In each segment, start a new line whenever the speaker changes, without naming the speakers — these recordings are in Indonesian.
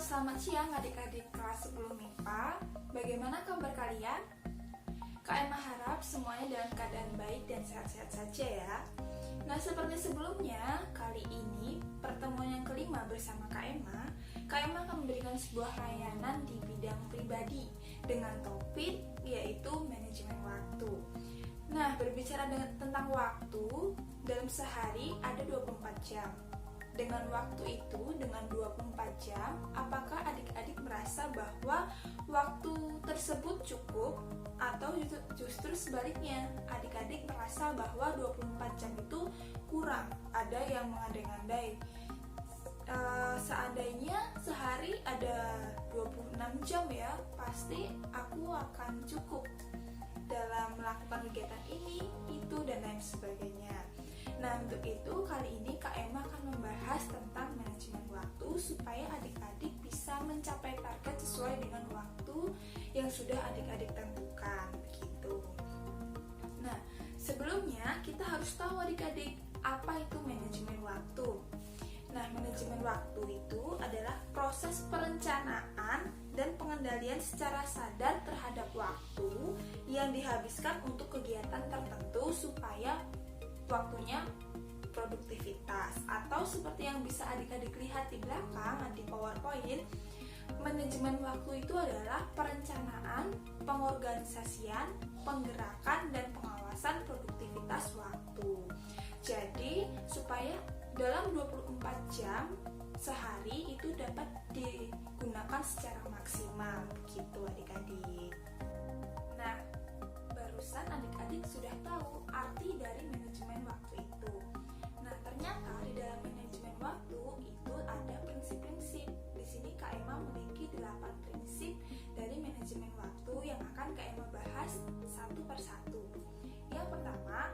selamat siang adik-adik kelas 10 MIPA. Bagaimana kabar kalian? Kak Emma harap semuanya dalam keadaan baik dan sehat-sehat saja ya. Nah, seperti sebelumnya, kali ini pertemuan yang kelima bersama Kak Emma akan memberikan sebuah layanan di bidang pribadi dengan topik yaitu manajemen waktu. Nah, berbicara tentang waktu, dalam sehari ada 24 jam. Dengan waktu itu, dengan 24 jam, apakah adik-adik merasa bahwa waktu tersebut cukup? Atau justru sebaliknya, adik-adik merasa bahwa 24 jam itu kurang, ada yang mengandai-andai. Seandainya sehari ada 26 jam ya, pasti aku akan cukup dalam melakukan kegiatan ini, itu, dan lain sebagainya. Nah, untuk itu kali ini Kak Emma akan membahas tentang manajemen waktu supaya adik-adik bisa mencapai target sesuai dengan waktu yang sudah adik-adik tentukan, begitu. Nah, sebelumnya kita harus tahu adik-adik apa itu manajemen waktu. Nah, manajemen waktu itu adalah proses perencanaan dan pengendalian secara sadar terhadap waktu yang dihabiskan untuk kegiatan tertentu supaya waktunya produktivitas. Atau seperti yang bisa adik-adik lihat di belakang di PowerPoint, manajemen waktu itu adalah perencanaan, pengorganisasian, penggerakan, dan pengawasan produktivitas waktu. Jadi, supaya dalam 24 jam sehari itu dapat digunakan secara maksimal, begitu adik-adik. Nah, barusan adik-adik sudah tahu arti dari manajemen waktu itu. Nah, ternyata di dalam manajemen waktu itu ada prinsip-prinsip. Di sini Kak Emma memiliki 8 prinsip dari manajemen waktu yang akan Kak Emma bahas satu persatu. Yang pertama,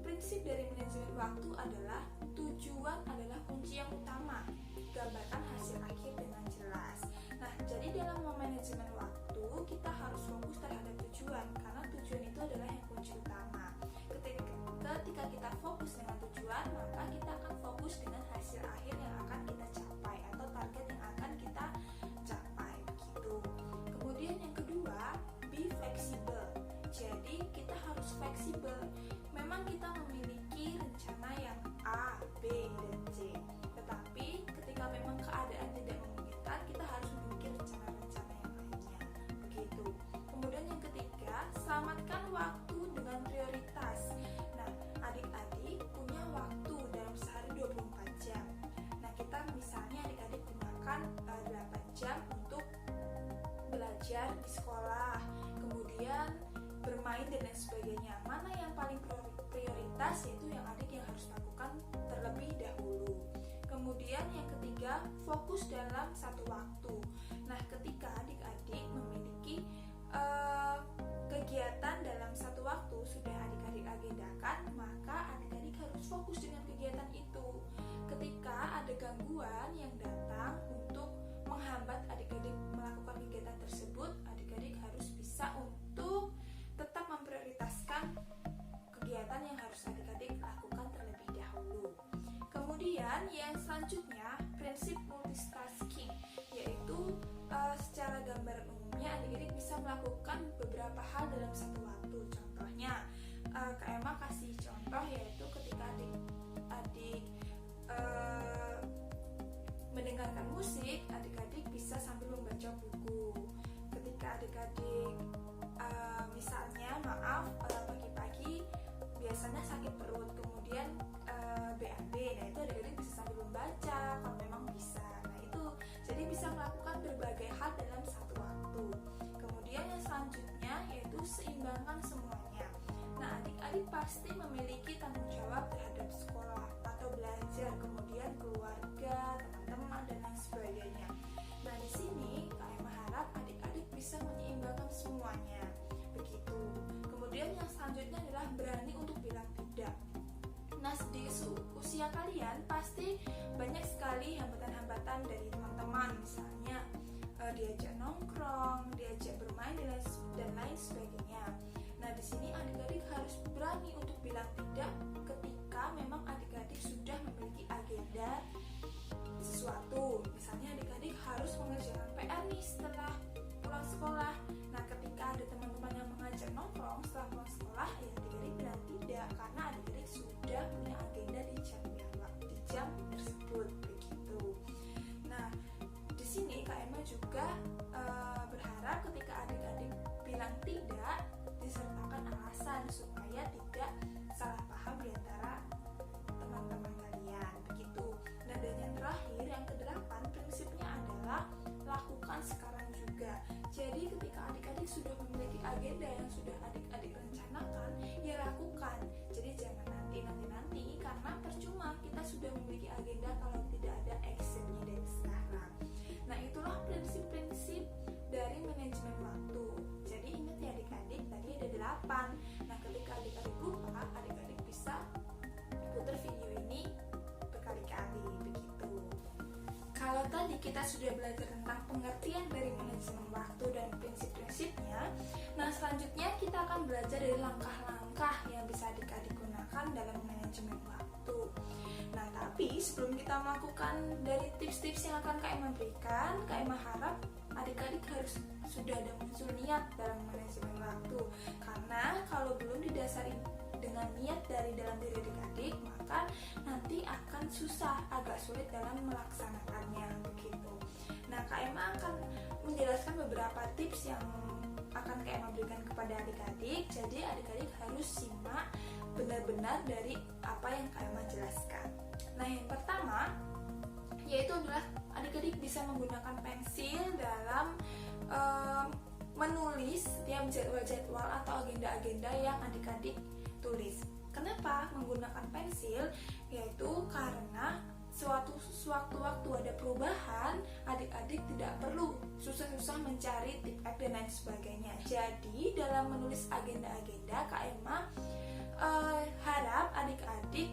prinsip dari manajemen waktu adalah tujuan adalah kunci yang utama. Gambarkan hasil akhir dengan jelas. Nah, jadi dalam memanajemen waktu kita harus fokus terhadap tujuan, karena tujuan itu adalah yang kunci utama. Ketika kita fokus dengan tujuan, maka kita akan fokus dengan hasil akhir yang akan kita capai atau target yang akan kita capai, begitu. Kemudian yang kedua, be flexible. Jadi kita harus fleksibel. Memang kita memiliki rencana yang A, B, dan C. Tetapi ketika memang keadaan tidak memungkinkan, kita harus memiliki rencana-rencana yang lainnya, begitu. Kemudian yang ketiga, selamatkan waktu dengan prioritas. Nah, adik-adik punya waktu dalam sehari 24 jam. Nah, kita misalnya adik-adik gunakan 8 jam untuk belajar di sekolah, kemudian bermain dan lain sebagainya. Mana yang paling prioritas, yaitu yang adik yang harus lakukan terlebih dahulu. Kemudian yang ketiga, fokus dalam satu waktu. Nah, ketika adik-adik memiliki kegiatan dalam satu waktu sudah adik-adik agendakan, maka adik-adik harus fokus dengan kegiatan itu. Ketika ada gangguan yang datang untuk menghambat adik-adik melakukan kegiatan tersebut, adik-adik harus bisa untuk tetap memprioritaskan kegiatan yang harus adik-adik lakukan terlebih dahulu. Kemudian yang selanjutnya, prinsip multitasking, yaitu secara gambaran umumnya adik-adik bisa melakukan beberapa hal dalam satu waktu. Contohnya, Kak Emma kasih contoh, yaitu ketika adik-adik mendengarkan musik, adik-adik bisa sambil membaca buku. Ketika adik-adik misalnya pagi-pagi biasanya sakit perut, kemudian BAB, nah itu adik-adik bisa sambil membaca kalau memang bisa. Nah itu, jadi bisa melakukan berbagai hal dalam satu waktu. Kemudian yang selanjutnya yaitu seimbangkan semuanya. Nah, adik-adik pasti memiliki tanggung jawab terhadap sekolah atau belajar, kemudian keluarga, teman-teman, dan lain sebagainya. Nah, di sini Kak Emma harap adik-adik bisa menyeimbangkan semuanya, begitu. Kemudian yang selanjutnya adalah berani untuk bilang tidak. Nah, di usia kalian pasti banyak sekali hambatan-hambatan dari teman-teman, misalnya diajak nongkrong, diajak bermain, dan lain sebagainya. Nah, di sini adik-adik harus berani untuk bilang tidak ketika memang adik-adik sudah memiliki agenda sesuatu. Misalnya adik-adik harus mengerjakan juga berharap ketika adik-adik bilang tidak, disertakan alasan supaya tidak salah paham di antara teman-teman kalian, begitu. Nah, dan yang terakhir, yang kedelapan, prinsipnya adalah lakukan sekarang juga. Jadi ketika adik-adik sudah memiliki agenda yang sudah adik-adik rencanakan, ya lakukan. Jadi jangan nanti, karena percuma kita sudah memiliki agenda kalau tidak ada actionnya dari sekarang. Nah, itulah prinsip-prinsip dari manajemen waktu. Jadi ingat ya adik-adik, tadi ada 8. Nah, ketika adik-adik lupa, adik-adik bisa putar video ini berkali-kali, begitu. Kalau tadi kita sudah belajar tentang pengertian dari manajemen waktu dan prinsip-prinsipnya, nah selanjutnya kita akan belajar dari langkah-langkah yang bisa adik-adik gunakan dalam manajemen waktu. Nah, tapi sebelum kita melakukan dari tips-tips yang akan Kak Emma berikan, Kak Emma harap adik-adik harus sudah ada muncul niat dalam manajemen waktu. Karena kalau belum didasari dengan niat dari dalam diri adik-adik, maka nanti akan susah, agak sulit dalam melaksanakannya, begitu. Nah, Kak Emma akan menjelaskan beberapa tips yang akan Kak Emma berikan kepada adik-adik. Jadi adik-adik harus simak benar-benar dari apa yang Kak Emma jelaskan. Nah, yang pertama yaitu adalah adik-adik bisa menggunakan pensil dalam menulis setiap jadwal-jadwal atau agenda-agenda yang adik-adik tulis. Kenapa menggunakan pensil? Yaitu karena sewaktu-waktu ada perubahan, adik-adik tidak perlu susah-susah mencari tip dan lain sebagainya. Jadi dalam menulis agenda-agenda, Kak Emma harap adik-adik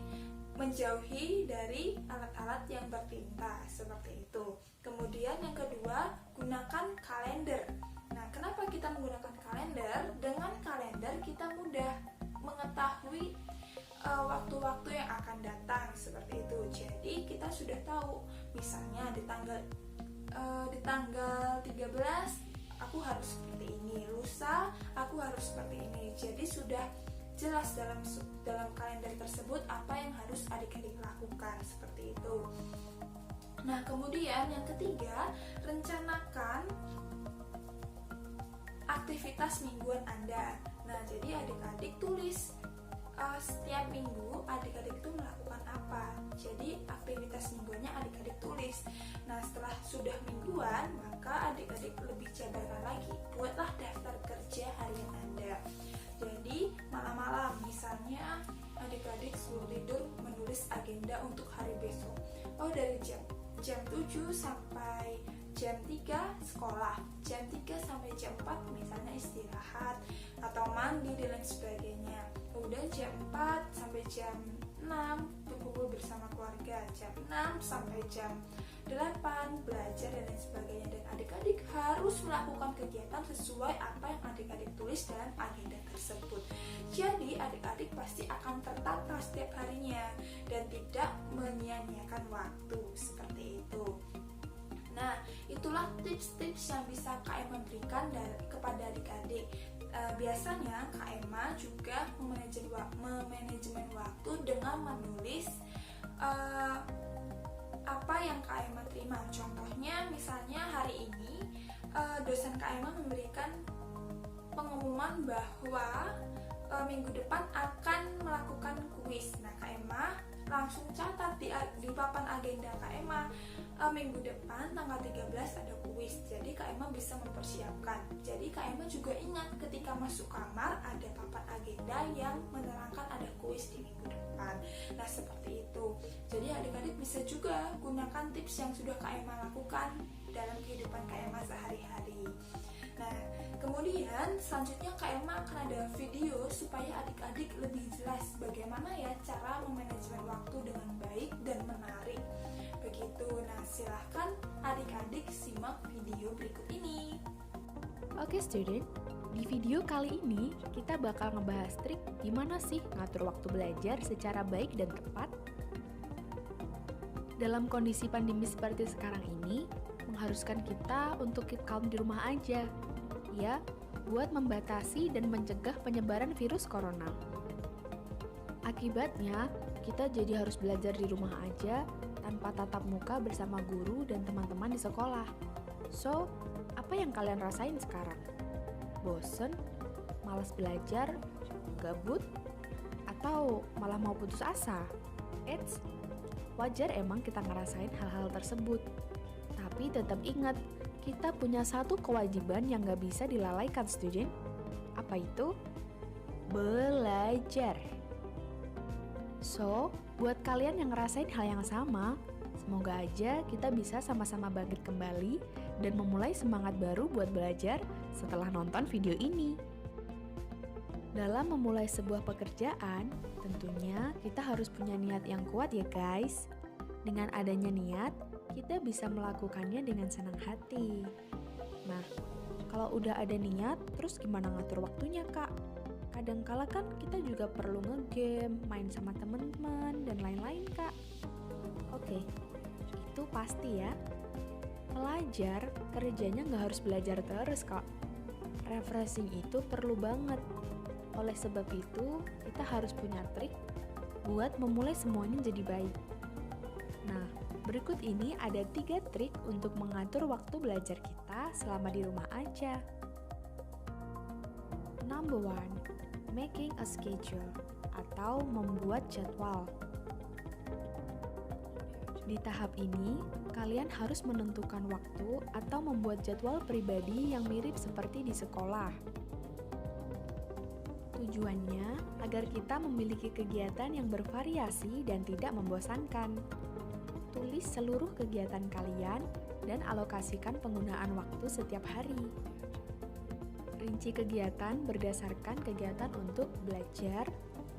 menjauhi dari alat-alat yang bertinta seperti itu. Kemudian yang kedua, gunakan kalender. Nah, kenapa kita menggunakan kalender? Dengan kalender kita mudah mengetahui waktu-waktu yang akan datang seperti itu. Jadi kita sudah tahu, misalnya di tanggal 13 aku harus seperti ini, lusa aku harus seperti ini. Jadi sudah jelas dalam kalender tersebut apa yang harus adik-adik lakukan seperti itu. Nah, kemudian yang ketiga, rencanakan aktivitas mingguan Anda. Nah, jadi adik-adik tulis setiap minggu adik-adik itu melakukan apa. Jadi aktivitas mingguannya adik-adik tulis. Nah, setelah sudah mingguan, maka adik-adik lebih cabarkan lagi. Buatlah daftar kerja harian Anda. Jadi malam-malam misalnya adik-adik sebelum tidur menulis agenda untuk hari besok. Oh, dari jam 7 sampai jam 3 sekolah, jam 3 sampai jam 4 misalnya istirahat atau mandi dan lain sebagainya. Kemudian jam 4 sampai jam 6 berkumpul bersama keluarga, jam 6 sampai jam 8 belajar dan lain sebagainya. Dan adik-adik harus melakukan kegiatan sesuai apa yang adik-adik tulis dalam agenda tersebut. Jadi adik-adik pasti akan tertata setiap harinya dan tidak menyia-nyiakan waktu seperti itu. Nah, itulah tips-tips yang bisa Kak Emma berikan kepada adik-adik. Biasanya Kak Emma juga memanajemen waktu dengan menulis apa yang Kak Emma terima. Contohnya misalnya hari ini dosen Kak Emma memberikan pengumuman bahwa minggu depan akan melakukan kuis. Nah, Kak Emma langsung catat di papan agenda Kak Emma, minggu depan tanggal 13 ada kuis. Jadi Kak Emma bisa mempersiapkan. Jadi Kak Emma juga ingat ketika masuk kamar ada papan agenda yang menerangkan ada kuis di minggu depan. Nah, seperti itu. Jadi adik-adik bisa juga gunakan tips yang sudah Kak Emma lakukan dalam kehidupan Kak Emma sehari-hari. Nah, kemudian selanjutnya Kak Emma akan ada video supaya adik-adik lebih jelas bagaimana ya cara memanajemen waktu dengan baik dan menarik. Begitu. Nah, silahkan adik-adik simak video berikut ini.
Oke student, di video kali ini kita bakal ngebahas trik gimana sih ngatur waktu belajar secara baik dan tepat. Dalam kondisi pandemi seperti sekarang ini, mengharuskan kita untuk keep calm di rumah aja, ya, buat membatasi dan mencegah penyebaran virus corona. Akibatnya, kita jadi harus belajar di rumah aja tanpa tatap muka bersama guru dan teman-teman di sekolah. So, apa yang kalian rasain sekarang? Bosen? Malas belajar? Gabut? Atau malah mau putus asa? Eits, wajar emang kita ngerasain hal-hal tersebut. Tapi tetap ingat, kita punya satu kewajiban yang gak bisa dilalaikan, student. Apa itu? Belajar. So, buat kalian yang ngerasain hal yang sama, semoga aja kita bisa sama-sama bangkit kembali dan memulai semangat baru buat belajar setelah nonton video ini. Dalam memulai sebuah pekerjaan, tentunya kita harus punya niat yang kuat ya guys. Dengan adanya niat, kita bisa melakukannya dengan senang hati. Nah, kalau udah ada niat, terus gimana ngatur waktunya kak? Kadangkala kan kita juga perlu ngegame, main sama teman-teman, dan lain-lain kak. Oke, itu pasti ya. Pelajar kerjanya nggak harus belajar terus kak. Refreshing itu perlu banget. Oleh sebab itu, kita harus punya trik buat memulai semuanya jadi baik. Nah, berikut ini ada 3 trik untuk mengatur waktu belajar kita selama di rumah aja. Number 1, making a schedule atau membuat jadwal. Di tahap ini, kalian harus menentukan waktu atau membuat jadwal pribadi yang mirip seperti di sekolah. Tujuannya agar kita memiliki kegiatan yang bervariasi dan tidak membosankan. Tulis seluruh kegiatan kalian dan alokasikan penggunaan waktu setiap hari. Rinci kegiatan berdasarkan kegiatan untuk belajar,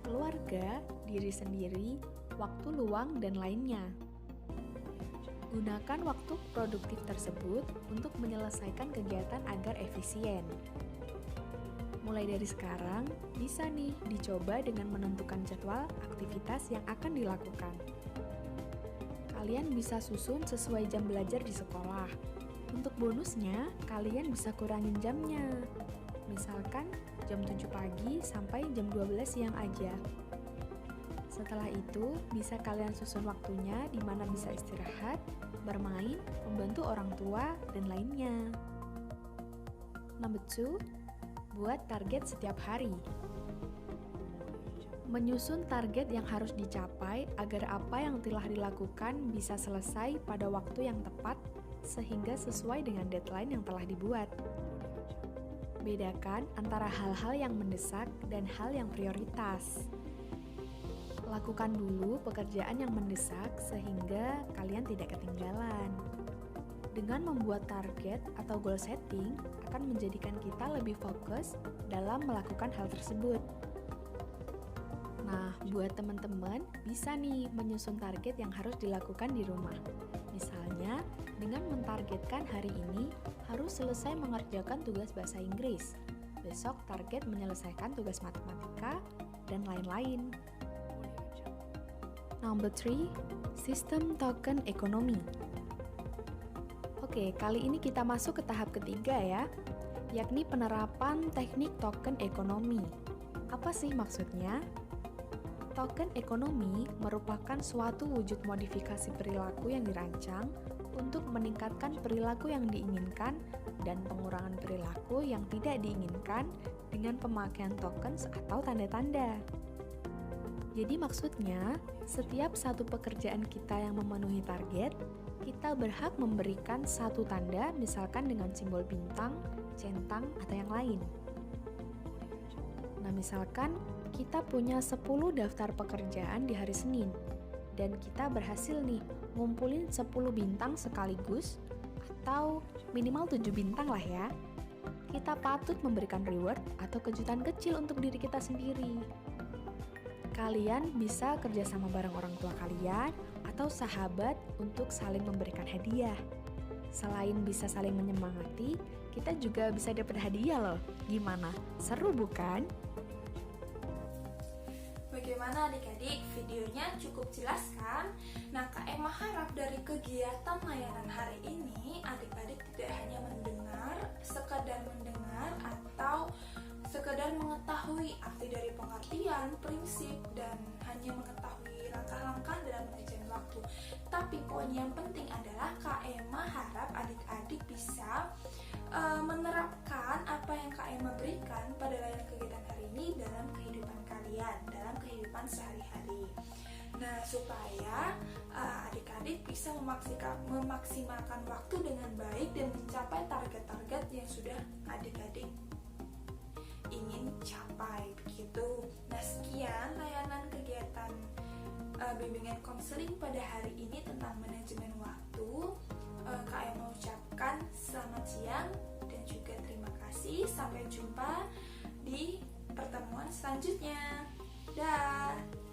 keluarga, diri sendiri, waktu luang, dan lainnya. Gunakan waktu produktif tersebut untuk menyelesaikan kegiatan agar efisien. Mulai dari sekarang, bisa nih dicoba dengan menentukan jadwal aktivitas yang akan dilakukan. Kalian bisa susun sesuai jam belajar di sekolah. Untuk bonusnya, kalian bisa kurangin jamnya. Misalkan jam 7 pagi sampai jam 12 siang aja. Setelah itu, bisa kalian susun waktunya di mana bisa istirahat, bermain, membantu orang tua, dan lainnya. Number 2, buat target setiap hari. Menyusun target yang harus dicapai agar apa yang telah dilakukan bisa selesai pada waktu yang tepat sehingga sesuai dengan deadline yang telah dibuat. Bedakan antara hal-hal yang mendesak dan hal yang prioritas. Lakukan dulu pekerjaan yang mendesak sehingga kalian tidak ketinggalan. Dengan membuat target atau goal setting akan menjadikan kita lebih fokus dalam melakukan hal tersebut. Nah, buat teman-teman bisa nih menyusun target yang harus dilakukan di rumah. Misalnya, dengan mentargetkan hari ini harus selesai mengerjakan tugas bahasa Inggris. Besok target menyelesaikan tugas matematika dan lain-lain. Number 3, sistem token ekonomi. Oke, kali ini kita masuk ke tahap ketiga ya, yakni penerapan teknik token ekonomi. Apa sih maksudnya? Token ekonomi merupakan suatu wujud modifikasi perilaku yang dirancang untuk meningkatkan perilaku yang diinginkan dan pengurangan perilaku yang tidak diinginkan dengan pemakaian tokens atau tanda-tanda. Jadi maksudnya, setiap satu pekerjaan kita yang memenuhi target, kita berhak memberikan satu tanda misalkan dengan simbol bintang, centang, atau yang lain. Nah misalkan kita punya 10 daftar pekerjaan di hari Senin, dan kita berhasil nih ngumpulin 10 bintang sekaligus, atau minimal 7 bintang lah ya. Kita patut memberikan reward atau kejutan kecil untuk diri kita sendiri. Kalian bisa kerjasama bareng orang tua kalian atau sahabat untuk saling memberikan hadiah. Selain bisa saling menyemangati, kita juga bisa dapat hadiah loh. Gimana? Seru bukan?
Bagaimana adik-adik? Videonya cukup jelas kan? Nah, Kak Emma harap dari kegiatan layanan hari ini, adik-adik tidak hanya mendengar, sekadar mendengar, atau sekedar mengetahui arti dari pengertian, prinsip, dan hanya mengetahui langkah-langkah dalam manajemen waktu. Tapi poin yang penting adalah Kak Emma harap adik-adik bisa menerapkan apa yang Kak Emma berikan pada layanan kegiatan hari ini dalam kehidupan kalian, dalam kehidupan sehari-hari. Nah, supaya adik-adik bisa memaksimalkan waktu dengan baik dan mencapai target-target yang sudah adik-adik ingin capai, begitu. Nah, sekian layanan kegiatan bimbingan konseling pada hari ini tentang manajemen waktu. Kak Emma ucapkan selamat siang dan juga terima kasih. Sampai jumpa di pertemuan selanjutnya. Dah.